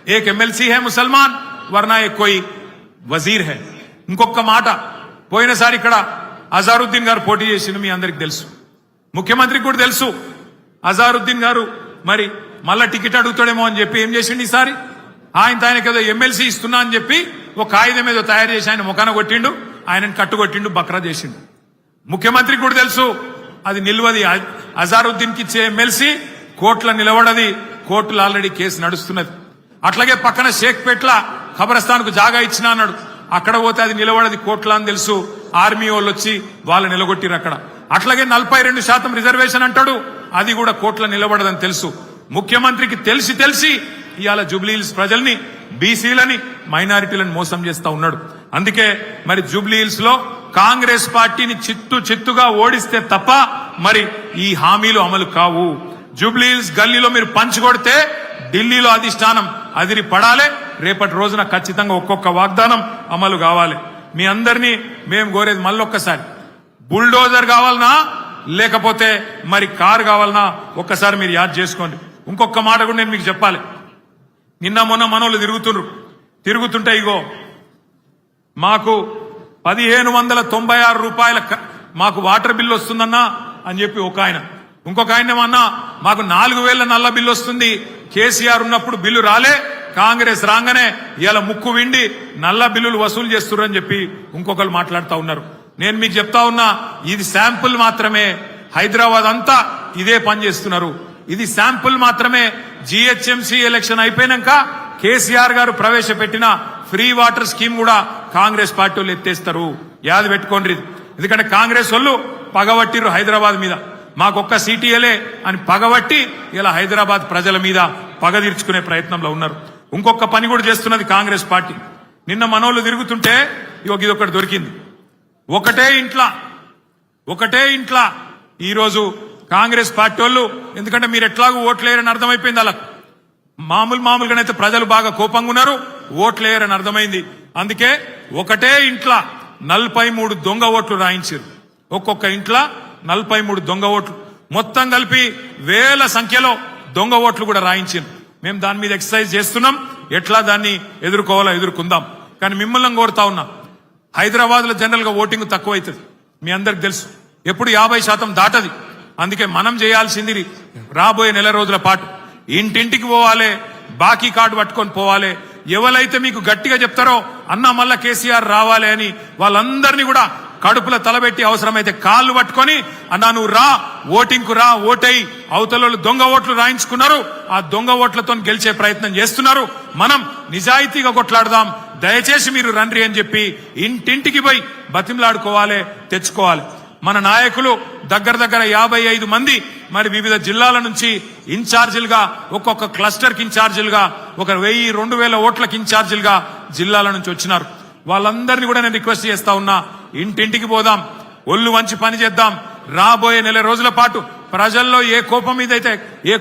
एक एमएलसी है मुसलमान, वरना एक कोई वजीर है. ఇంకొక మాట, పోయినసారి ఇక్కడ అజారుద్దీన్ గారు పోటీ చేసిండు, మీ అందరికి తెలుసు, ముఖ్యమంత్రికి కూడా తెలుసు. అజారుద్దీన్ గారు మరి మళ్ళా టికెట్ అడుగుతాడేమో అని చెప్పి ఏం చేసిండు ఈసారి, ఆయనకి ఏదో ఎమ్మెల్సీ ఇస్తున్నా అని చెప్పి ఒక కాగితం ఏదో తయారు చేసి ఆయన ముఖాన కొట్టిండు, ఆయనను కట్టుకొట్టిండు, బక్రా చేసిండు. ముఖ్యమంత్రికి కూడా తెలుసు అది నిల్వది. అజారుద్దీన్ కి ఇచ్చే ఎమ్మెల్సీ కోర్టుల నిలబడది, కోర్టులో ఆల్రెడీ కేసు నడుస్తున్నది. అట్లాగే పక్కన షేక్పేట్ల ఖబరస్థాన్ కు జాగా ఇచ్చినా అన్నాడు, అక్కడ పోతే అది నిలబడది కోర్టులా అని తెలుసు. ఆర్మీ వాళ్ళు వచ్చి వాళ్ళు నిలగొట్టిరు అక్కడ. అట్లాగే 42% రిజర్వేషన్ అంటాడు, అది కూడా కోర్టులో నిలబడదని తెలుసు. ముఖ్యమంత్రికి తెలిసి ఇవాళ జూబ్లీహిల్స్ ప్రజల్ని, బీసీలని, మైనారిటీలను మోసం చేస్తా ఉన్నాడు. అందుకే మరి జూబ్లీహిల్స్ లో కాంగ్రెస్ పార్టీని చిత్తుగా ఓడిస్తే తప్ప మరి ఈ హామీలు అమలు కావు. జూబ్లీహిల్స్ గల్లీలో మీరు పంచుకొడితే ఢిల్లీలో అధిష్టానం అదిరి పడాలి. రేపటి రోజున ఖచ్చితంగా ఒక్కొక్క వాగ్దానం అమలు కావాలి. మీ అందరినీ మేము కోరేది మళ్ళొక్కసారి, బుల్డోజర్ కావాలనా లేకపోతే మరి కారు కావాలనా ఒక్కసారి మీరు యాద్ చేసుకోండి. ఇంకొక మాట కూడా నేను మీకు చెప్పాలి. నిన్న మొన్న మనోళ్ళు తిరుగుతుంటే ఇగో మాకు 1596 రూపాయల మాకు వాటర్ బిల్లు వస్తుందన్నా అని చెప్పి ఒక ఆయన, ఇంకొక ఆయన ఏమన్నా మాకు 4000 నల్ల బిల్లు వస్తుంది, కేసీఆర్ ఉన్నప్పుడు బిల్లు రాలే, కాంగ్రెస్ రాగానే ఇలా ముక్కు విండి నల్ల బిల్లులు వసూలు చేస్తున్నారని చెప్పి ఇంకొకరు మాట్లాడుతూ ఉన్నారు. నేను మీకు చెప్తా ఉన్నా, ఇది శాంపుల్ మాత్రమే. హైదరాబాద్ అంతా ఇదే పని చేస్తున్నారు. ఇది శాంపుల్ మాత్రమే. జిహెచ్ఎంసీ ఎలక్షన్ అయిపోయినాక కేసీఆర్ గారు ప్రవేశపెట్టిన ఫ్రీ వాటర్ స్కీమ్ కూడా కాంగ్రెస్ పార్టీ వాళ్ళు ఎత్తేస్తారు. యాది పెట్టుకోండి. ఎందుకంటే కాంగ్రెస్ వాళ్ళు పగబట్టిరు హైదరాబాద్ మీద, మాకొక్క సీటీఎలే అని పగబట్టి ఇలా హైదరాబాద్ ప్రజల మీద పగ తీర్చుకునే ప్రయత్నంలో ఉన్నారు. ఇంకొక పని కూడా చేస్తున్నది కాంగ్రెస్ పార్టీ. నిన్న మనోళ్ళు తిరుగుతుంటే ఇదొకటి దొరికింది. ఒకటే ఇంట్లా ఈరోజు కాంగ్రెస్ పార్టీ వాళ్ళు, ఎందుకంటే మీరు ఎట్లాగూ ఓట్లేరని అర్థమైపోయింది వాళ్ళకు. మామూలుగానైతే ప్రజలు బాగా కోపంగా ఉన్నారు, ఓట్లేరని అర్థమైంది. అందుకే ఒకటే ఇంట్లో 43 దొంగ ఓట్లు రాయించారు. ఒక్కొక్క ఇంట్లో 43 దొంగ ఓట్లు, మొత్తం కలిపి వేల సంఖ్యలో దొంగ ఓట్లు కూడా రాయించారు. మేము దాని మీద ఎక్సర్సైజ్ చేస్తున్నాం, ఎట్లా దాన్ని ఎదుర్కోవాలో ఎదుర్కొందాం. కానీ మిమ్మల్ని కోరుతా ఉన్నా, హైదరాబాద్ లో జనరల్ గా ఓటింగ్ తక్కువ అవుతుంది, మీ అందరికి తెలుసు, ఎప్పుడు 50% దాటది. అందుకే మనం చేయాల్సింది రాబోయే నెల రోజుల పాటు ఇంటింటికి పోవాలి, బాకీ కార్డు పట్టుకొని పోవాలి. ఎవరైతే మీకు గట్టిగా చెప్తారో అన్నా మళ్ళా కేసీఆర్ రావాలి అని వాళ్ళందరినీ కూడా కడుపుల తలబెట్టి అవసరమైతే కాళ్ళు పట్టుకొని అన్నా నువ్వు రా, ఓటింగ్ కు రా, ఓటై. అవతల దొంగ ఓట్లు రాయించుకున్నారు, ఆ దొంగ ఓట్లతో గెలిచే ప్రయత్నం చేస్తున్నారు. మనం నిజాయితీగా కొట్లాడదాం, దయచేసి మీరు రండి అని చెప్పి ఇంటింటికి పోయి బతిమలాడుకోవాలి, తెచ్చుకోవాలి. మన నాయకులు దగ్గర 55 మంది మరి వివిధ జిల్లాల నుంచి ఇన్ఛార్జీలుగా, ఒక్కొక్క క్లస్టర్ కి ఇన్ఛార్జీలుగా, 1000-2000 ఓట్లకి ఇన్ఛార్జీలుగా జిల్లాల నుంచి వచ్చినారు. వాళ్ళందరినీ కూడా నేను రిక్వెస్ట్ చేస్తా ఉన్నా, ఇంటింటికి పోదాం, ఒళ్ళు వంచి పని చేద్దాం. రాబోయే నెల రోజుల పాటు ప్రజల్లో ఏ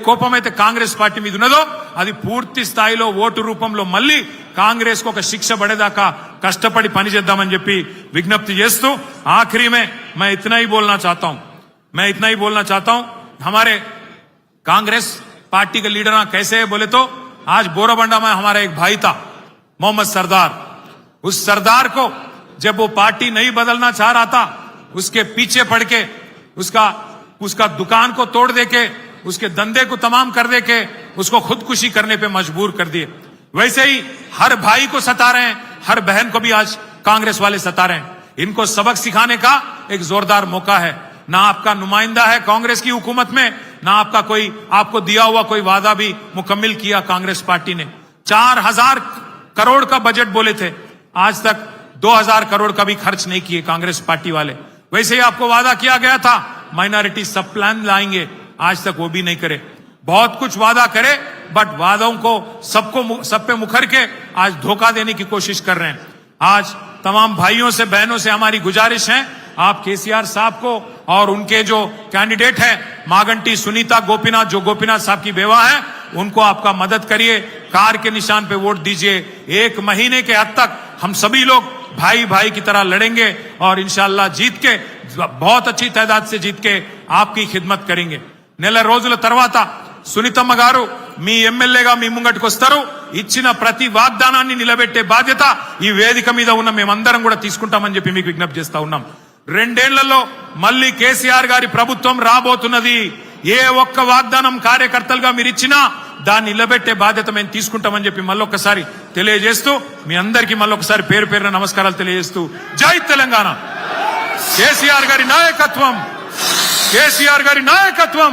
కోపం అయితే కాంగ్రెస్ పార్టీ మీద ఉన్నదో అది పూర్తి స్థాయిలో ఓటు రూపంలో మళ్ళీ కాంగ్రెస్ కు ఒక శిక్ష పడేదాకా కష్టపడి పని చేద్దామని చెప్పి విజ్ఞప్తి చేస్తూ आखिरी में मैं इतना ही बोलना चाहता हूं हमारे कांग्रेस पार्टी के लीडर कैसे है बोले तो आज बोराबंडा में हमारा एक भाई था मोहम्मद सरदार. उस सरदार को जब वो पार्टी नहीं बदलना चाह रहा था, उसके पीछे पड़ के उसका दुकान को तोड़ देके, उसके धंधे को तमाम कर देके उसको खुदकुशी करने पे मजबूर कर दिए. वैसे ही हर भाई को सता रहे हैं, हर बहन को भी आज कांग्रेस वाले सता रहे हैं. इनको सबक सिखाने का एक जोरदार मौका है. ना आपका नुमाइंदा है कांग्रेस की हुकूमत में, ना आपको दिया हुआ कोई वादा भी मुकम्मिल किया कांग्रेस पार्टी ने. 4000 करोड़ का बजट बोले थे, आज तक 2000 करोड़ का भी खर्च नहीं किए कांग्रेस पार्टी वाले. वैसे ही आपको वादा किया गया था माइनॉरिटी सब प्लान लाएंगे, आज तक वो भी नहीं करे. बहुत कुछ वादा करे बट वादों को सब पे मुखर के आज धोखा देने की कोशिश कर रहे हैं. आज तमाम भाइयों से बहनों से हमारी गुजारिश है, आप केसीआर साहब को और उनके जो कैंडिडेट हैं मागंटी सुनीता गोपीनाथ, जो गोपीनाथ साहब की बेवा है, उनको आपका मदद करिए, कार के निशान पे वोट दीजिए. 1 महीने के हद तक हम सभी लोग भाई की तरह लड़ेंगे और इंशाअल्लाह जीत के, बहुत अच्छी तादाद से जीत के आपकी खिदमत करेंगे. నెల రోజుల తర్వాత సునీతమ్మ గారు మీ ఎమ్మెల్యేగా మీ ముంగటికి వస్తారు. ఇచ్చిన ప్రతి వాగ్దానాన్ని నిలబెట్టే బాధ్యత ఈ వేదిక మీద ఉన్న మేమందరం కూడా తీసుకుంటామని చెప్పి మీకు విజ్ఞప్తి చేస్తా ఉన్నాం. 2 ఏళ్లలో మళ్ళీ కేసీఆర్ గారి ప్రభుత్వం రాబోతున్నది. ఏ ఒక్క వాగ్దానం కార్యకర్తలుగా మీరు ఇచ్చినా దాన్ని నిలబెట్టే బాధ్యత మేము తీసుకుంటామని చెప్పి మళ్ళొక్కసారి తెలియజేస్తూ మీ అందరికీ మళ్ళొకసారి పేరు పేరున నమస్కారాలు తెలియజేస్తూ జై తెలంగాణ. కేసీఆర్ గారి నాయకత్వం, కేసీఆర్ గారి నాయకత్వం.